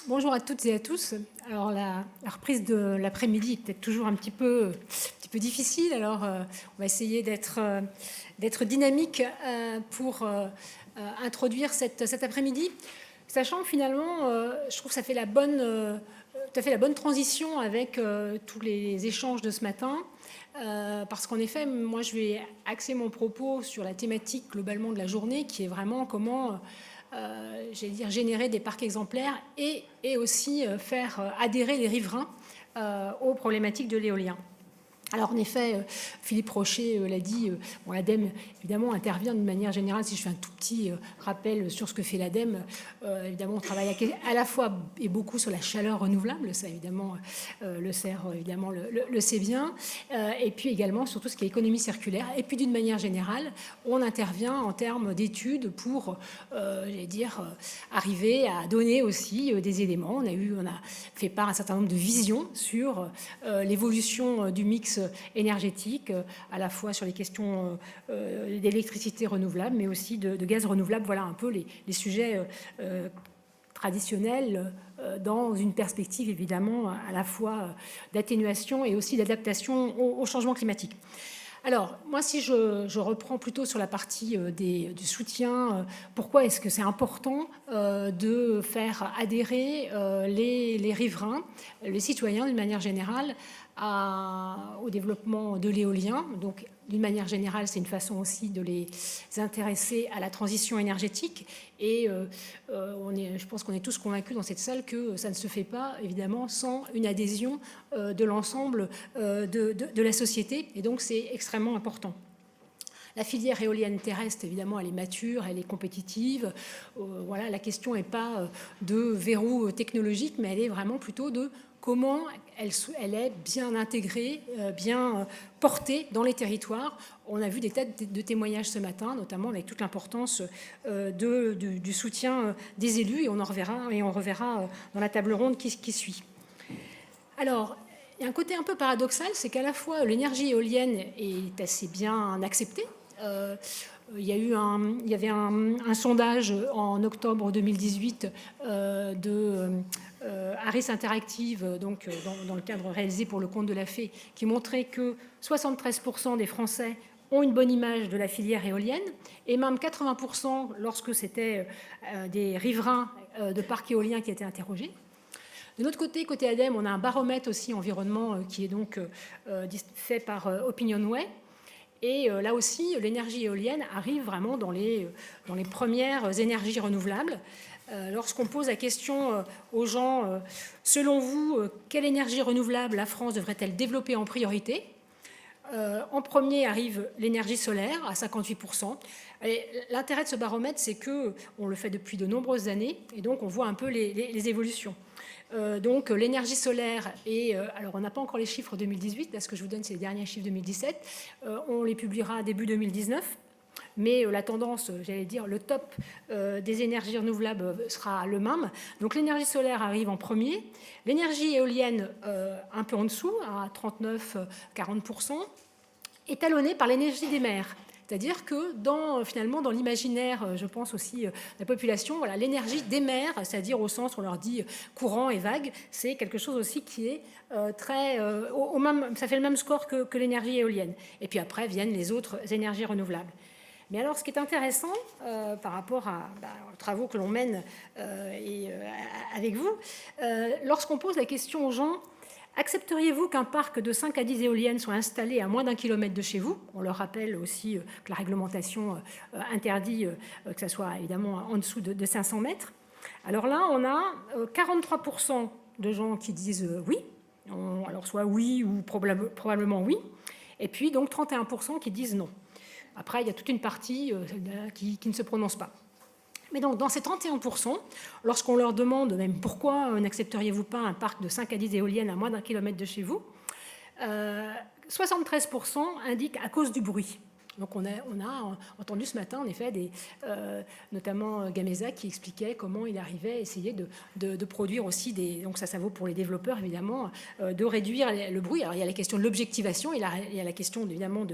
Bonjour à toutes et à tous. Alors la reprise de l'après-midi est peut-être toujours un petit peu difficile. Alors on va essayer d'être dynamique pour introduire cet après-midi, sachant que finalement, je trouve que ça fait tout à fait la bonne transition avec tous les échanges de ce matin. Parce qu'en effet, moi je vais axer mon propos sur la thématique globalement de la journée, qui est vraiment comment j'allais dire, générer des parcs exemplaires et aussi faire adhérer les riverains aux problématiques de l'éolien. Alors en effet, Philippe Rocher l'a dit, bon, l'ADEME évidemment intervient d'une manière générale. Si je fais un tout petit rappel sur ce que fait l'ADEME, évidemment on travaille à la fois et beaucoup sur la chaleur renouvelable, ça évidemment le CER évidemment le sait bien, et puis également sur tout ce qui est économie circulaire. Et puis d'une manière générale, on intervient en termes d'études pour, j'allais dire, arriver à donner aussi des éléments. On a fait part un certain nombre de visions sur l'évolution du mix énergétique, à la fois sur les questions d'électricité renouvelable, mais aussi de gaz renouvelable. Voilà un peu les sujets traditionnels dans une perspective évidemment à la fois d'atténuation et aussi d'adaptation au changement climatique. Alors, moi, si je reprends plutôt sur la partie du soutien, pourquoi est-ce que c'est important de faire adhérer les riverains, les citoyens d'une manière générale, au développement de l'éolien. Donc, d'une manière générale, c'est une façon aussi de les intéresser à la transition énergétique. Et je pense qu'on est tous convaincus dans cette salle que ça ne se fait pas, évidemment, sans une adhésion de l'ensemble de la société. Et donc, c'est extrêmement important. La filière éolienne terrestre, évidemment, elle est mature, elle est compétitive. Voilà, la question n'est pas de verrou technologique, mais elle est vraiment plutôt de comment elle est bien intégrée, bien portée dans les territoires. On a vu des tas de témoignages ce matin, notamment avec toute l'importance du soutien des élus, et on reverra dans la table ronde qui suit. Alors, il y a un côté un peu paradoxal, c'est qu'à la fois l'énergie éolienne est assez bien acceptée. Il y avait un sondage en octobre 2018 de Harris Interactive, donc dans le cadre réalisé pour le compte de la FE, qui montrait que 73% des Français ont une bonne image de la filière éolienne, et même 80% lorsque c'était des riverains de parcs éoliens qui étaient interrogés. De l'autre côté, côté ADEME, on a un baromètre aussi environnement qui est donc fait par OpinionWay. Et là aussi, l'énergie éolienne arrive vraiment dans les premières énergies renouvelables. Lorsqu'on pose la question aux gens, selon vous, quelle énergie renouvelable la France devrait-elle développer en priorité ? En premier arrive l'énergie solaire à 58%. L'intérêt de ce baromètre, c'est qu'on le fait depuis de nombreuses années, et donc on voit un peu les évolutions. Donc l'énergie solaire, alors on n'a pas encore les chiffres 2018, là ce que je vous donne c'est les derniers chiffres 2017, on les publiera début 2019, mais la tendance, j'allais dire, le top des énergies renouvelables sera le même. Donc l'énergie solaire arrive en premier, l'énergie éolienne un peu en dessous, à 39-40%, étalonnée par l'énergie des mers. C'est-à-dire que finalement, dans l'imaginaire, je pense aussi, de la population, voilà, l'énergie des mers, c'est-à-dire au sens où on leur dit courant et vague, c'est quelque chose aussi qui est très... ça fait le même score que l'énergie éolienne. Et puis après viennent les autres énergies renouvelables. Mais alors, ce qui est intéressant par rapport aux travaux que l'on mène avec vous, lorsqu'on pose la question aux gens, accepteriez-vous qu'un parc de 5 à 10 éoliennes soit installé à moins d'1 kilomètre de chez vous ? On leur rappelle aussi que la réglementation interdit que ça soit évidemment en dessous de 500 mètres. Alors là, on a 43% de gens qui disent oui, alors soit oui ou probablement oui, et puis donc 31% qui disent non. Après, il y a toute une partie qui ne se prononce pas. Mais donc, dans ces 31%, lorsqu'on leur demande même pourquoi n'accepteriez-vous pas un parc de 5 à 10 éoliennes à moins d'1 kilomètre de chez vous, 73% indiquent à cause du bruit. Donc on a entendu ce matin, en effet, notamment Gamesa qui expliquait comment il arrivait à essayer de produire aussi donc ça vaut pour les développeurs évidemment, de réduire le bruit. Alors il y a la question de l'objectivation, il y a la question évidemment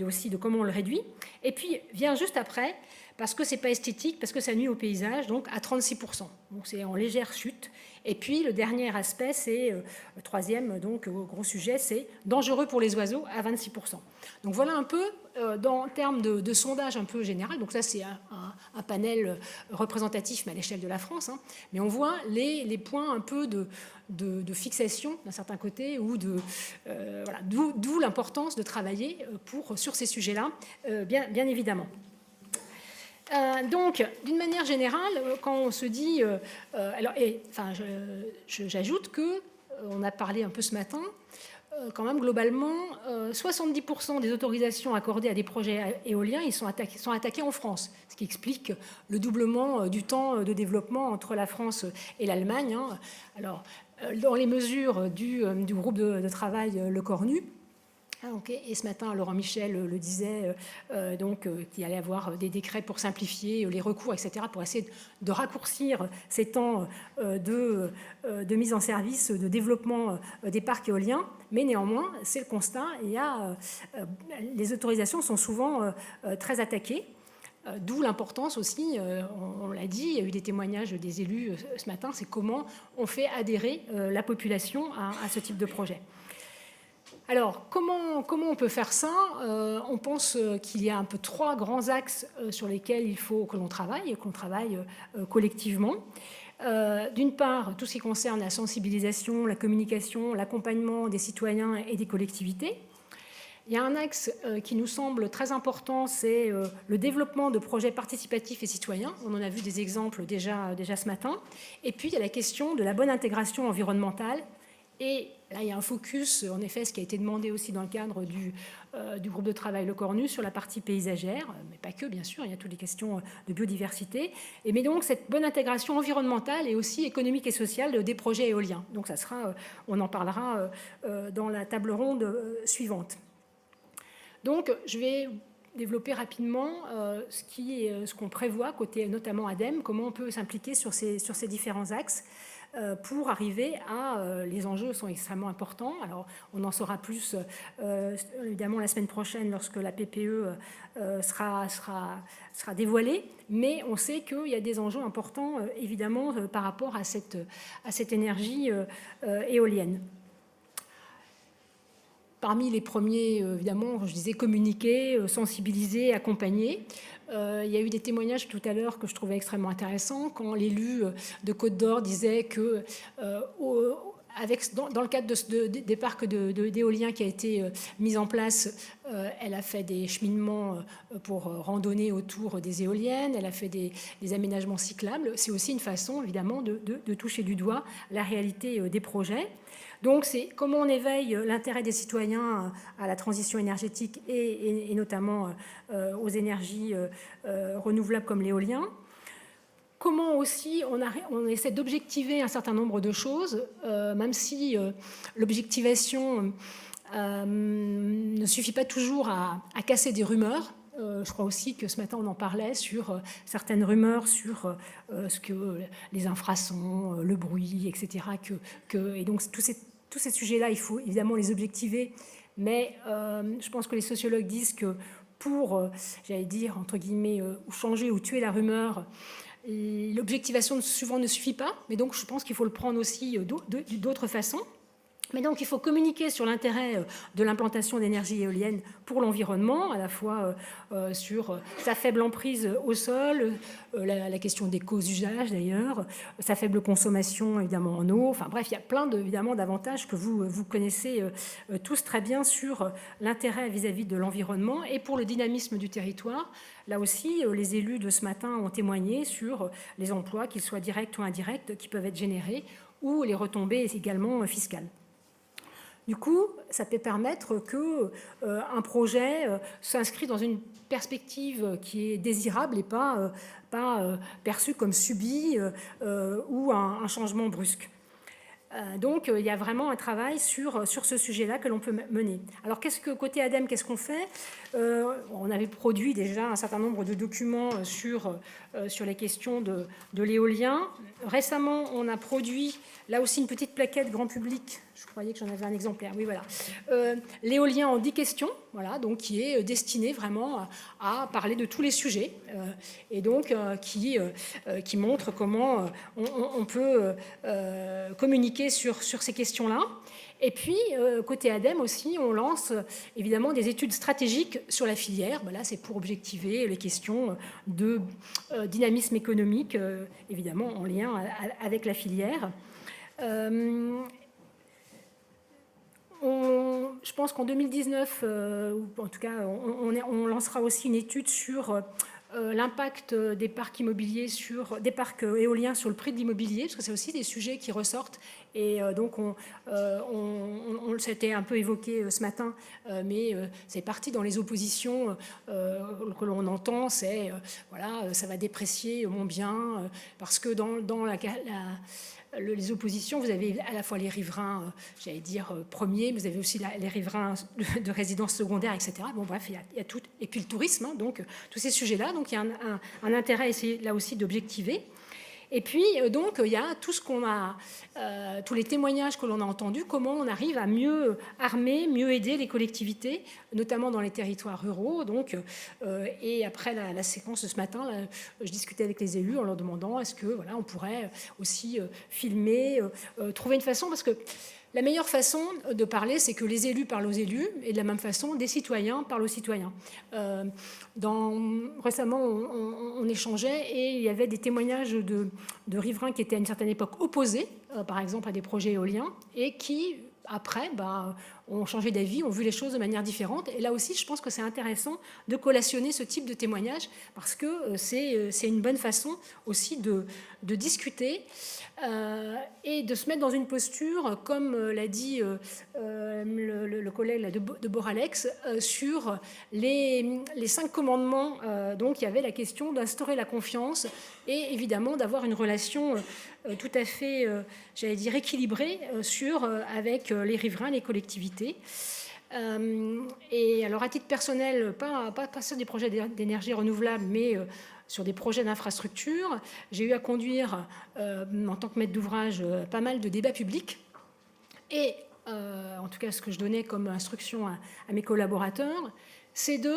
aussi de comment on le réduit. Et puis vient juste après parce que ce n'est pas esthétique, parce que ça nuit au paysage, donc à 36%. Donc c'est en légère chute. Et puis le dernier aspect, c'est le troisième donc, gros sujet, c'est dangereux pour les oiseaux à 26%. Donc voilà un peu en termes de sondage un peu général. Donc ça c'est un panel représentatif mais à l'échelle de la France. Hein. Mais on voit les points un peu de fixation d'un certain côté ou voilà, d'où l'importance de travailler sur ces sujets-là, bien évidemment. Donc, d'une manière générale, quand on se dit... j'ajoute qu'on a parlé un peu ce matin, quand même globalement, 70% des autorisations accordées à des projets éoliens ils sont attaqués en France, ce qui explique le doublement du temps de développement entre la France et l'Allemagne. Hein. Alors, dans les mesures du groupe de travail Le Cornu, okay. Et ce matin, Laurent Michel le disait, qu'il allait y avoir des décrets pour simplifier les recours, etc., pour essayer de raccourcir ces temps de mise en service, de développement des parcs éoliens. Mais néanmoins, c'est le constat, les autorisations sont souvent très attaquées. D'où l'importance aussi, on l'a dit, il y a eu des témoignages des élus ce matin, c'est comment on fait adhérer la population à ce type de projet. Alors, comment on peut faire ça ? On pense qu'il y a un peu 3 grands axes sur lesquels il faut que l'on travaille et qu'on travaille collectivement. D'une part, tout ce qui concerne la sensibilisation, la communication, l'accompagnement des citoyens et des collectivités. Il y a un axe qui nous semble très important, c'est le développement de projets participatifs et citoyens. On en a vu des exemples déjà ce matin. Et puis, il y a la question de la bonne intégration environnementale. Et là, il y a un focus, en effet, ce qui a été demandé aussi dans le cadre du groupe de travail Le Cornu sur la partie paysagère, mais pas que, bien sûr, il y a toutes les questions de biodiversité. Mais donc, cette bonne intégration environnementale et aussi économique et sociale des projets éoliens. Donc, on en parlera dans la table ronde suivante. Donc, je vais développer rapidement ce qu'on prévoit côté notamment ADEME, comment on peut s'impliquer sur ces différents axes. Pour arriver les enjeux sont extrêmement importants. Alors, on en saura plus évidemment la semaine prochaine lorsque la PPE sera dévoilée, mais on sait qu'il y a des enjeux importants évidemment par rapport à cette énergie éolienne. Parmi les premiers, évidemment, je disais communiquer, sensibiliser, accompagner. Il y a eu des témoignages tout à l'heure que je trouvais extrêmement intéressants quand l'élu de Côte d'Or disait que dans le cadre des parcs d'éoliens qui a été mis en place, elle a fait des cheminements pour randonner autour des éoliennes, elle a fait des aménagements cyclables. C'est aussi une façon, évidemment, de toucher du doigt la réalité des projets. Donc, c'est comment on éveille l'intérêt des citoyens à la transition énergétique et notamment aux énergies renouvelables comme l'éolien. Comment aussi on essaie d'objectiver un certain nombre de choses, même si l'objectivation ne suffit pas toujours à casser des rumeurs. Je crois aussi que ce matin on en parlait sur certaines rumeurs sur ce que les infrasons, le bruit, etc. Et donc tous ces sujets-là, il faut évidemment les objectiver, mais je pense que les sociologues disent que pour, j'allais dire, entre guillemets, changer ou tuer la rumeur, l'objectivation souvent ne suffit pas, mais donc je pense qu'il faut le prendre aussi d'autres façons. Mais donc, il faut communiquer sur l'intérêt de l'implantation d'énergie éolienne pour l'environnement, à la fois sur sa faible emprise au sol, la question des causes d'usage d'ailleurs, sa faible consommation évidemment en eau. Enfin bref, il y a plein évidemment d'avantages que vous connaissez tous très bien sur l'intérêt vis-à-vis de l'environnement et pour le dynamisme du territoire. Là aussi, les élus de ce matin ont témoigné sur les emplois, qu'ils soient directs ou indirects, qui peuvent être générés, ou les retombées également fiscales. Du coup, ça peut permettre qu'un projet s'inscrit dans une perspective qui est désirable et pas perçue comme subie ou un changement brusque. Donc, il y a vraiment un travail sur ce sujet-là que l'on peut mener. Alors, côté ADEME, qu'est-ce qu'on fait? On avait produit déjà un certain nombre de documents sur les questions de l'éolien. Récemment, on a produit, là aussi, une petite plaquette grand public. Je croyais que j'en avais un exemplaire. Oui, voilà. L'éolien en 10 questions, voilà, donc qui est destiné vraiment à parler de tous les sujets et donc qui montre comment on peut communiquer sur ces questions-là. Et puis, côté ADEME aussi, on lance évidemment des études stratégiques sur la filière. Là, c'est pour objectiver les questions de dynamisme économique, évidemment en lien avec la filière. Je pense qu'en 2019, ou en tout cas, on lancera aussi une étude sur l'impact des parcs immobiliers des parcs éoliens sur le prix de l'immobilier, parce que c'est aussi des sujets qui ressortent. Et donc, s'était un peu évoqué ce matin, mais c'est parti dans les oppositions que l'on entend, c'est voilà, ça va déprécier mon bien, parce que dans les oppositions, vous avez à la fois les riverains, j'allais dire premiers, mais vous avez aussi les riverains de résidences secondaires, etc. Bon, bref, il y a tout. Et puis le tourisme, hein, donc tous ces sujets-là. Donc il y a un intérêt à essayer là aussi d'objectiver. Et puis, donc, il y a tout ce qu'on a, tous les témoignages que l'on a entendus, comment on arrive à mieux armer, mieux aider les collectivités, notamment dans les territoires ruraux. Donc, et après la séquence de ce matin, là, je discutais avec les élus en leur demandant est-ce que, voilà, on pourrait aussi filmer, trouver une façon, parce que la meilleure façon de parler, c'est que les élus parlent aux élus, et de la même façon, des citoyens parlent aux citoyens. Récemment, on échangeait, et il y avait des témoignages de riverains qui étaient à une certaine époque opposés, par exemple, à des projets éoliens, et qui, après, ont changé d'avis, ont vu les choses de manière différente. Et là aussi, je pense que c'est intéressant de collationner ce type de témoignage, parce que c'est une bonne façon aussi de discuter et de se mettre dans une posture, comme l'a dit le collègue là, de Boralex, sur les 5 commandements. Donc il y avait la question d'instaurer la confiance et évidemment d'avoir une relation tout à fait, j'allais dire, équilibrée avec les riverains, les collectivités. Et alors à titre personnel, pas sur des projets d'énergie renouvelable, mais sur des projets d'infrastructure, j'ai eu à conduire en tant que maître d'ouvrage pas mal de débats publics. Et en tout cas, ce que je donnais comme instruction à mes collaborateurs, c'est de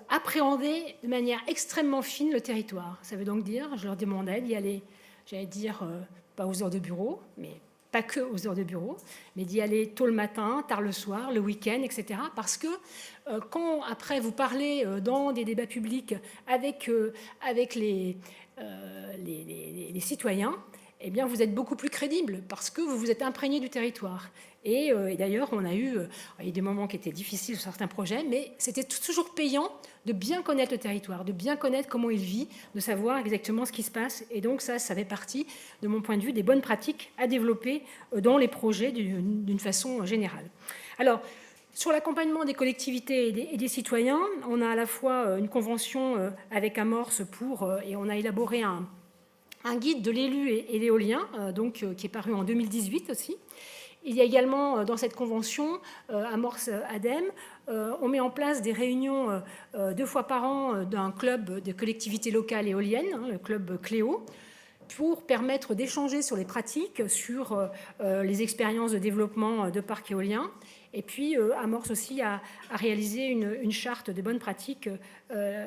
appréhender de manière extrêmement fine le territoire. Ça veut donc dire, je leur demandais d'y aller, j'allais dire, pas aux heures de bureau, mais pas que aux heures de bureau, mais d'y aller tôt le matin, tard le soir, le week-end, etc. Parce que quand après vous parlez dans des débats publics avec les citoyens, eh bien vous êtes beaucoup plus crédible parce que vous vous êtes imprégné du territoire. Et d'ailleurs, on a eu des moments qui étaient difficiles sur certains projets, mais c'était toujours payant de bien connaître le territoire, de bien connaître comment il vit, de savoir exactement ce qui se passe. Et donc ça fait partie, de mon point de vue, des bonnes pratiques à développer dans les projets d'une façon générale. Alors, sur l'accompagnement des collectivités et des citoyens, on a à la fois une convention avec Amorce et on a élaboré un guide de l'élu et l'éolien, qui est paru en 2018 aussi. Il y a également dans cette convention, Amorce ADEME, on met en place des réunions 2 fois par an d'un club de collectivités locales éoliennes, le club Cléo, pour permettre d'échanger sur les pratiques, sur les expériences de développement de parcs éoliens. Et puis, Amorce aussi a réalisé une charte de bonnes pratiques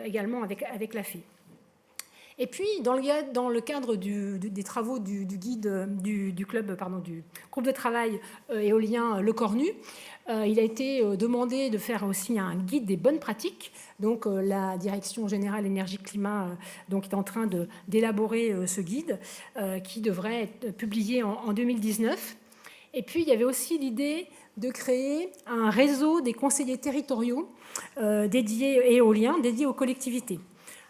également avec la FE. Et puis, dans le cadre des travaux du guide du club, du groupe de travail éolien Le Cornu, il a été demandé de faire aussi un guide des bonnes pratiques. Donc, la Direction générale énergie-climat est en train d'élaborer ce guide qui devrait être publié en 2019. Et puis, il y avait aussi l'idée de créer un réseau des conseillers territoriaux éoliens dédiés aux collectivités.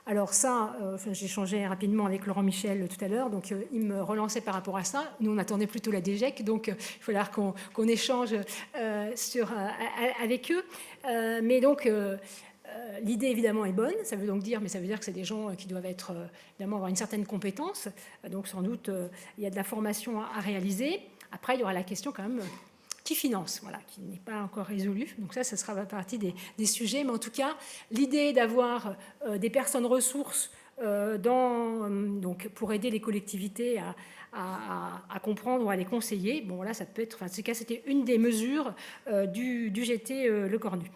Alors ça, j'ai échangé rapidement avec Laurent Michel tout à l'heure, donc il me relançait par rapport à ça. Nous, on attendait plutôt la DGEC, donc il va falloir qu'on échange avec eux. Mais donc, L'idée, évidemment, est bonne, ça veut donc dire, mais ça veut dire que c'est des gens qui doivent être, évidemment, avoir une certaine compétence, donc sans doute, il y a de la formation à réaliser. Après, il y aura la question quand même qui finance, voilà, qui n'est pas encore résolue. Donc ça sera partie des sujets, mais en tout cas, l'idée d'avoir des personnes ressources donc pour aider les collectivités à comprendre ou à les conseiller, bon là, ça peut être, enfin, en tout cas, c'était une des mesures du GT Le Cornu.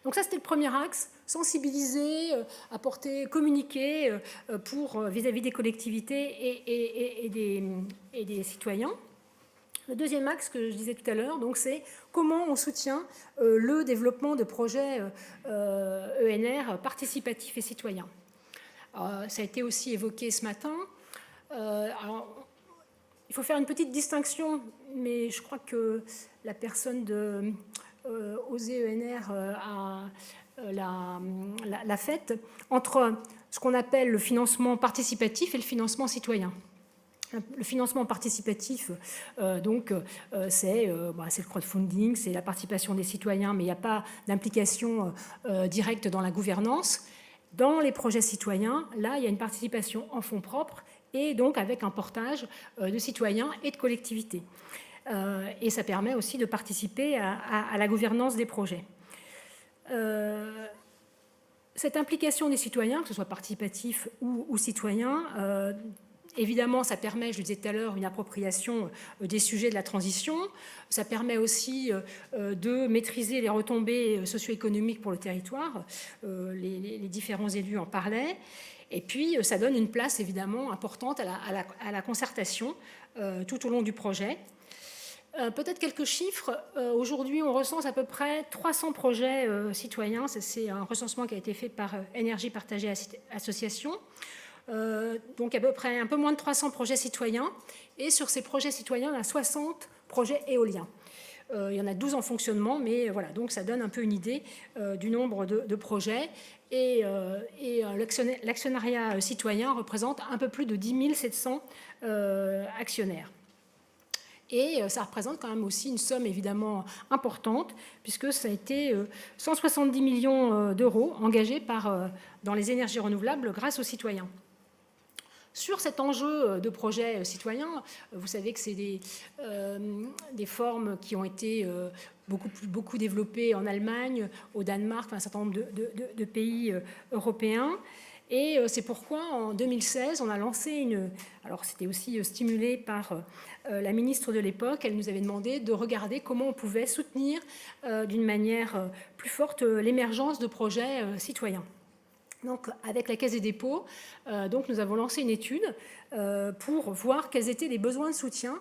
Donc ça, c'était le premier axe, sensibiliser, apporter, communiquer pour vis-à-vis des collectivités et des citoyens. Le deuxième axe que je disais tout à l'heure, donc, c'est comment on soutient le développement de projets ENR participatifs et citoyens. Ça a été aussi évoqué ce matin. Alors, il faut faire une petite distinction, mais je crois que la personne de OSE ENR l'a faite, entre ce qu'on appelle le financement participatif et le financement citoyen. Le financement participatif, c'est le crowdfunding, c'est la participation des citoyens, mais il n'y a pas d'implication directe dans la gouvernance. Dans les projets citoyens, là, il y a une participation en fonds propres et donc avec un portage de citoyens et de collectivités. Et ça permet aussi de participer à la gouvernance des projets. Cette implication des citoyens, que ce soit participatif ou citoyen, évidemment, ça permet, je le disais tout à l'heure, une appropriation des sujets de la transition. Ça permet aussi de maîtriser les retombées socio-économiques pour le territoire. Les différents élus en parlaient. Et puis, ça donne une place, évidemment, importante à la concertation tout au long du projet. Peut-être quelques chiffres. Aujourd'hui, on recense à peu près 300 projets citoyens. C'est un recensement qui a été fait par Énergie Partagée Association. Donc à peu près un peu moins de 300 projets citoyens. Et sur ces projets citoyens, il y a 60 projets éoliens. Il y en a 12 en fonctionnement, mais voilà, donc ça donne un peu une idée du nombre de projets. Et l'actionnariat citoyen représente un peu plus de 10 700 actionnaires. Et ça représente quand même aussi une somme évidemment importante, puisque ça a été 170 millions d'euros engagés dans les énergies renouvelables grâce aux citoyens. Sur cet enjeu de projet citoyen, vous savez que c'est des formes qui ont été beaucoup développées en Allemagne, au Danemark, un certain nombre de pays européens. Et c'est pourquoi, en 2016, on a lancé alors c'était aussi stimulé par la ministre de l'époque, elle nous avait demandé de regarder comment on pouvait soutenir d'une manière plus forte l'émergence de projets citoyens. Donc, avec la Caisse des dépôts, nous avons lancé une étude pour voir quels étaient les besoins de soutien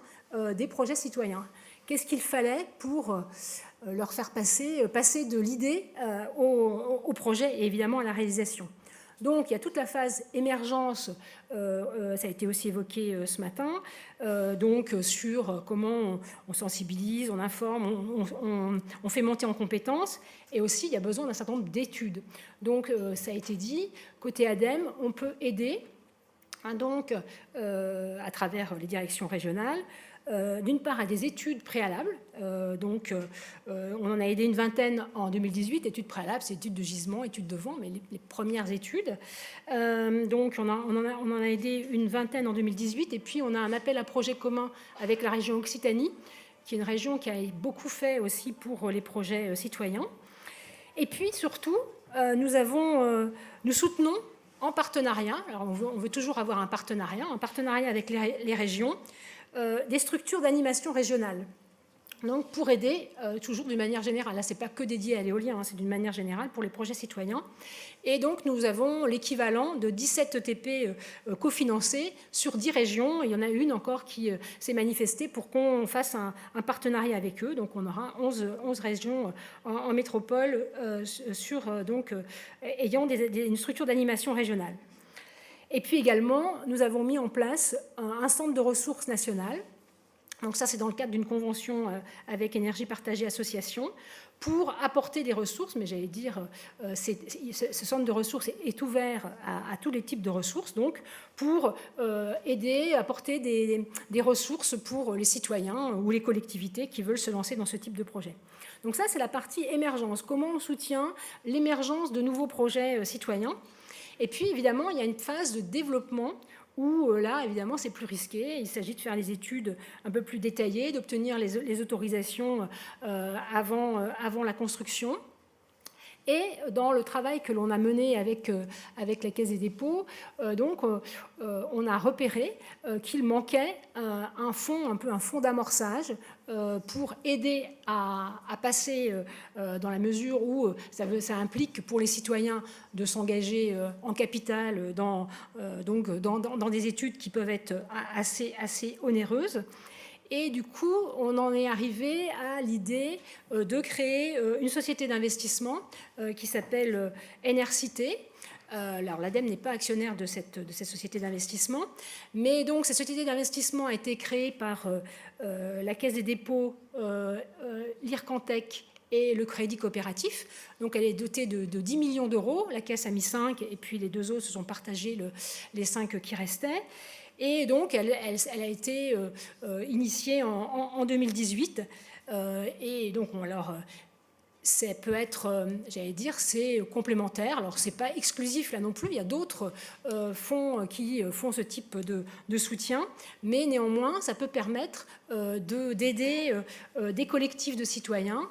des projets citoyens. Qu'est-ce qu'il fallait pour leur faire passer de l'idée au projet et évidemment à la réalisation. Donc, il y a toute la phase émergence, ça a été aussi évoqué ce matin, sur comment on sensibilise, on informe, on fait monter en compétences, et aussi il y a besoin d'un certain nombre d'études. Donc, ça a été dit, côté ADEME, on peut aider, à travers les directions régionales, d'une part à des études préalables, on en a aidé une vingtaine en 2018, études préalables, c'est études de gisement, études de vent, mais les premières études. On en a aidé une vingtaine en 2018, et puis on a un appel à projet commun avec la région Occitanie, qui est une région qui a beaucoup fait aussi pour les projets citoyens. Et puis surtout, nous soutenons en partenariat, alors on veut toujours avoir un partenariat avec les régions, des structures d'animation régionale. Donc pour aider, toujours d'une manière générale, là c'est pas que dédié à l'éolien, c'est d'une manière générale pour les projets citoyens. Et donc nous avons l'équivalent de 17 ETP cofinancés sur 10 régions. Il y en a une encore qui s'est manifestée pour qu'on fasse un partenariat avec eux. Donc on aura 11 régions en métropole ayant une structure d'animation régionale. Et puis également, nous avons mis en place un centre de ressources nationales Donc ça, c'est dans le cadre d'une convention avec Énergie Partagée Association pour apporter des ressources, mais j'allais dire, ce centre de ressources est ouvert à tous les types de ressources, donc pour aider, apporter des ressources pour les citoyens ou les collectivités qui veulent se lancer dans ce type de projet. Donc ça, c'est la partie émergence. Comment on soutient l'émergence de nouveaux projets citoyens. Et puis, évidemment, il y a une phase de développement où là, évidemment, c'est plus risqué. Il s'agit de faire les études un peu plus détaillées, d'obtenir les autorisations avant la construction. Et dans le travail que l'on a mené avec la Caisse des dépôts, on a repéré qu'il manquait un fonds d'amorçage pour aider à passer dans la mesure où ça implique pour les citoyens de s'engager en capital dans des études qui peuvent être assez onéreuses. Et du coup, on en est arrivé à l'idée de créer une société d'investissement qui s'appelle Enercité. Alors l'ADEME n'est pas actionnaire de cette société d'investissement, mais donc cette société d'investissement a été créée par la Caisse des dépôts, l'IRCANTEC et le Crédit coopératif. Donc elle est dotée de 10 millions d'euros. La Caisse a mis 5 et puis les deux autres se sont partagés les 5 qui restaient. Et donc, elle a été initiée en 2018. Et donc, alors, ça peut être, j'allais dire, c'est complémentaire. Alors, ce n'est pas exclusif là non plus. Il y a d'autres fonds qui font ce type de soutien. Mais néanmoins, ça peut permettre d'aider des collectifs de citoyens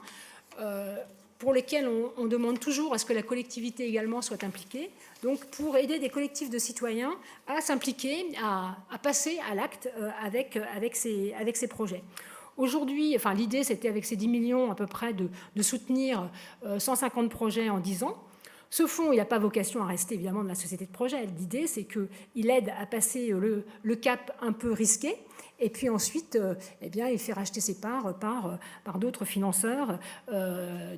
pour lesquels on demande toujours à ce que la collectivité également soit impliquée. Donc pour aider des collectifs de citoyens à s'impliquer, à passer à l'acte avec ces projets. Aujourd'hui, enfin, l'idée c'était avec ces 10 millions à peu près de soutenir 150 projets en 10 ans. Ce fonds, il n'a pas vocation à rester évidemment de la société de projet. L'idée, c'est qu'il aide à passer le cap un peu risqué. Et puis ensuite, eh bien, il fait racheter ses parts par d'autres financeurs.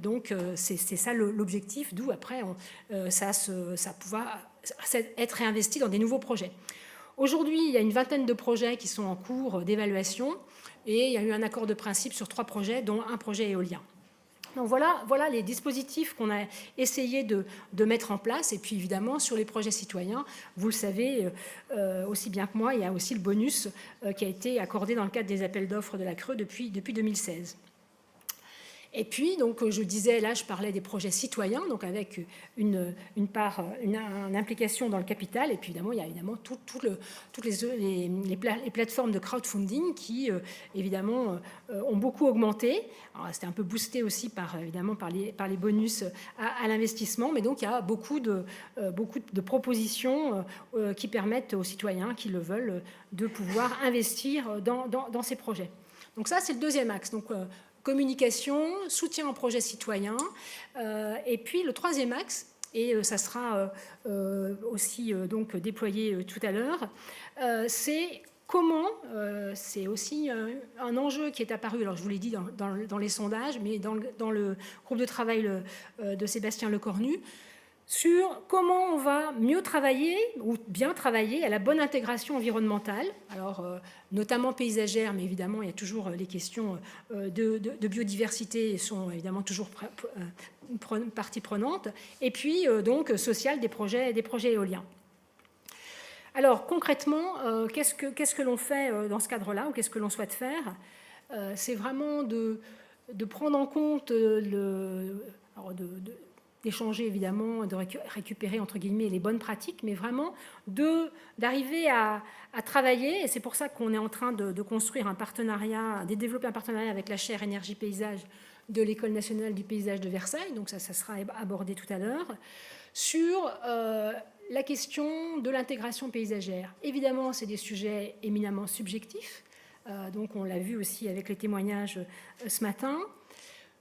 Donc, c'est ça l'objectif, d'où après, ça pourra être réinvesti dans des nouveaux projets. Aujourd'hui, il y a une vingtaine de projets qui sont en cours d'évaluation et il y a eu un accord de principe sur 3 projets, dont un projet éolien. Donc voilà les dispositifs qu'on a essayé de mettre en place. Et puis évidemment, sur les projets citoyens, vous le savez aussi bien que moi, il y a aussi le bonus qui a été accordé dans le cadre des appels d'offres de la CRE depuis 2016. Et puis, donc, je disais, là, je parlais des projets citoyens, donc avec une implication dans le capital. Et puis, évidemment, il y a évidemment toutes les plateformes de crowdfunding qui, évidemment, ont beaucoup augmenté. C'était un peu boosté aussi, évidemment, par les bonus à l'investissement. Mais donc, il y a beaucoup de propositions qui permettent aux citoyens qui le veulent de pouvoir investir dans ces projets. Donc ça, c'est le deuxième axe. Donc, communication, soutien aux projets citoyens. Et puis le troisième axe, et ça sera aussi donc déployé tout à l'heure, c'est comment, c'est aussi un enjeu qui est apparu, alors je vous l'ai dit dans les sondages, mais dans le groupe de travail de Sébastien Lecornu, sur comment on va mieux travailler ou bien travailler à la bonne intégration environnementale, alors notamment paysagère, mais évidemment il y a toujours les questions de biodiversité sont évidemment toujours partie prenante, et puis donc sociale des projets éoliens. Alors concrètement, qu'est-ce que l'on fait dans ce cadre-là, ou qu'est-ce que l'on souhaite faire? C'est vraiment de prendre en compte d'échanger évidemment, de récupérer entre guillemets les bonnes pratiques, mais vraiment d'arriver à travailler, et c'est pour ça qu'on est en train de construire un partenariat, de développer un partenariat avec la chaire Énergie Paysage de l'École nationale du paysage de Versailles, donc ça sera abordé tout à l'heure, sur la question de l'intégration paysagère. Évidemment, c'est des sujets éminemment subjectifs, donc on l'a vu aussi avec les témoignages ce matin.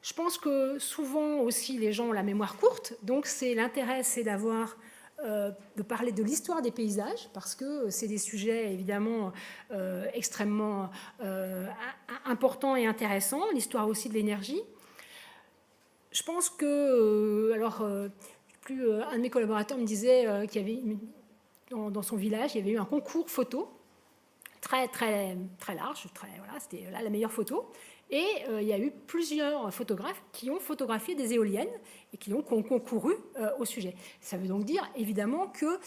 Je pense que souvent aussi les gens ont la mémoire courte, donc l'intérêt c'est de parler de l'histoire des paysages, parce que c'est des sujets évidemment extrêmement importants et intéressants, l'histoire aussi de l'énergie. Je pense que, un de mes collaborateurs me disait qu'il y avait dans son village, il y avait eu un concours photo très, très, très large, voilà, c'était là la meilleure photo. Et il y a eu plusieurs photographes qui ont photographié des éoliennes et qui ont concouru au sujet. Ça veut donc dire évidemment que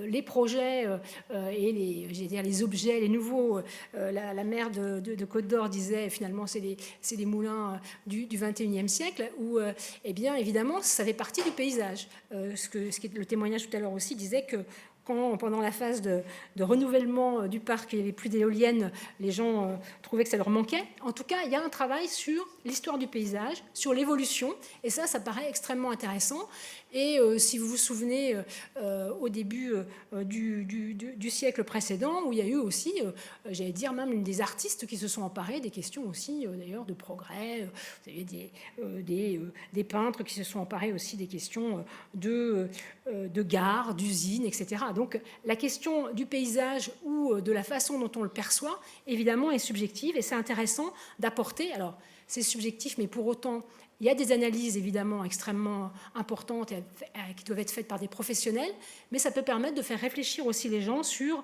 les projets et les objets, les nouveaux, la maire de Côte d'Or disait finalement c'est des moulins du 21e siècle où eh bien évidemment ça fait partie du paysage. Le témoignage tout à l'heure aussi disait que pendant la phase de renouvellement du parc, il n'y avait plus d'éoliennes, les gens trouvaient que ça leur manquait. En tout cas, il y a un travail sur l'histoire du paysage, sur l'évolution, et ça paraît extrêmement intéressant. Et si vous vous souvenez, au début du siècle précédent, où il y a eu aussi, j'allais dire même une des artistes qui se sont emparés des questions aussi, d'ailleurs, de progrès. Vous avez des peintres qui se sont emparés aussi des questions de gares, d'usines, etc. Donc la question du paysage ou de la façon dont on le perçoit, évidemment, est subjective, et c'est intéressant d'apporter, alors c'est subjectif, mais pour autant, il y a des analyses évidemment extrêmement importantes qui doivent être faites par des professionnels, mais ça peut permettre de faire réfléchir aussi les gens sur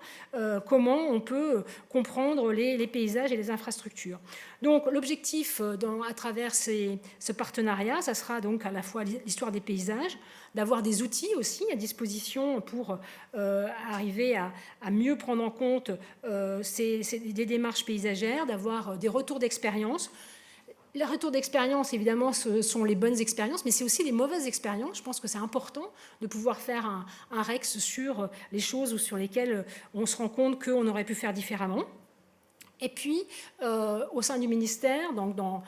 comment on peut comprendre les paysages et les infrastructures. Donc l'objectif à travers ce partenariat, ça sera donc à la fois l'histoire des paysages, d'avoir des outils aussi à disposition pour arriver à mieux prendre en compte des démarches paysagères, d'avoir des retours d'expérience. Les retours d'expérience, évidemment, ce sont les bonnes expériences, mais c'est aussi les mauvaises expériences. Je pense que c'est important de pouvoir faire un REX sur les choses ou sur lesquelles on se rend compte qu'on aurait pu faire différemment. Et puis, au sein du ministère, donc dans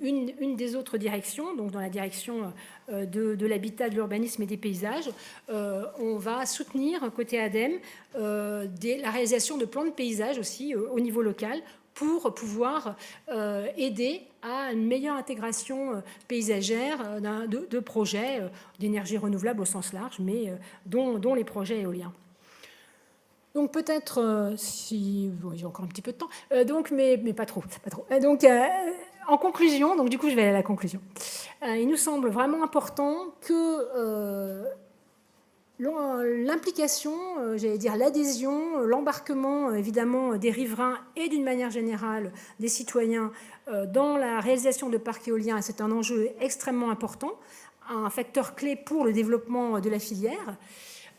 une des autres directions, donc dans la direction de l'habitat, de l'urbanisme et des paysages, on va soutenir, côté ADEME, la réalisation de plans de paysage aussi au niveau local, pour pouvoir aider à une meilleure intégration paysagère de projets d'énergie renouvelable au sens large, mais dont les projets éoliens. Donc peut-être, si j'ai encore un petit peu de temps, donc, mais pas trop. Donc en conclusion, donc du coup je vais aller à la conclusion. Il nous semble vraiment important que l'implication, j'allais dire l'adhésion, l'embarquement évidemment des riverains et d'une manière générale des citoyens dans la réalisation de parcs éoliens, c'est un enjeu extrêmement important, un facteur clé pour le développement de la filière.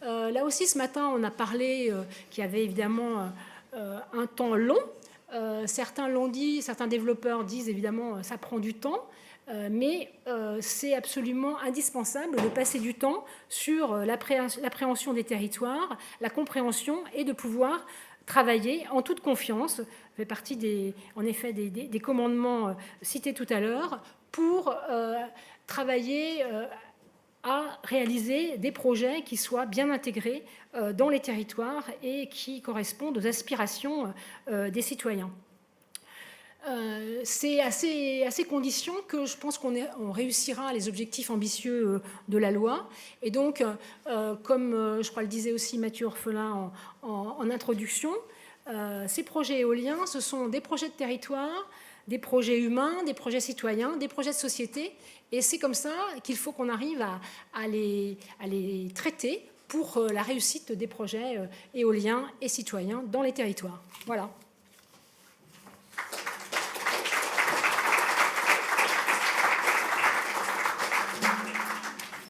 Là aussi, ce matin, on a parlé qu'il y avait évidemment un temps long. Certains l'ont dit, certains développeurs disent évidemment ça prend du temps. Mais c'est absolument indispensable de passer du temps sur l'appréhension des territoires, la compréhension et de pouvoir travailler en toute confiance. Ça fait partie en effet des commandements cités tout à l'heure pour travailler à réaliser des projets qui soient bien intégrés dans les territoires et qui correspondent aux aspirations des citoyens. C'est à ces conditions que je pense qu'on réussira les objectifs ambitieux de la loi. Et donc, comme je crois le disait aussi Mathieu Orphelin en introduction, ces projets éoliens, ce sont des projets de territoire, des projets humains, des projets citoyens, des projets de société. Et c'est comme ça qu'il faut qu'on arrive à les traiter pour la réussite des projets éoliens et citoyens dans les territoires. Voilà.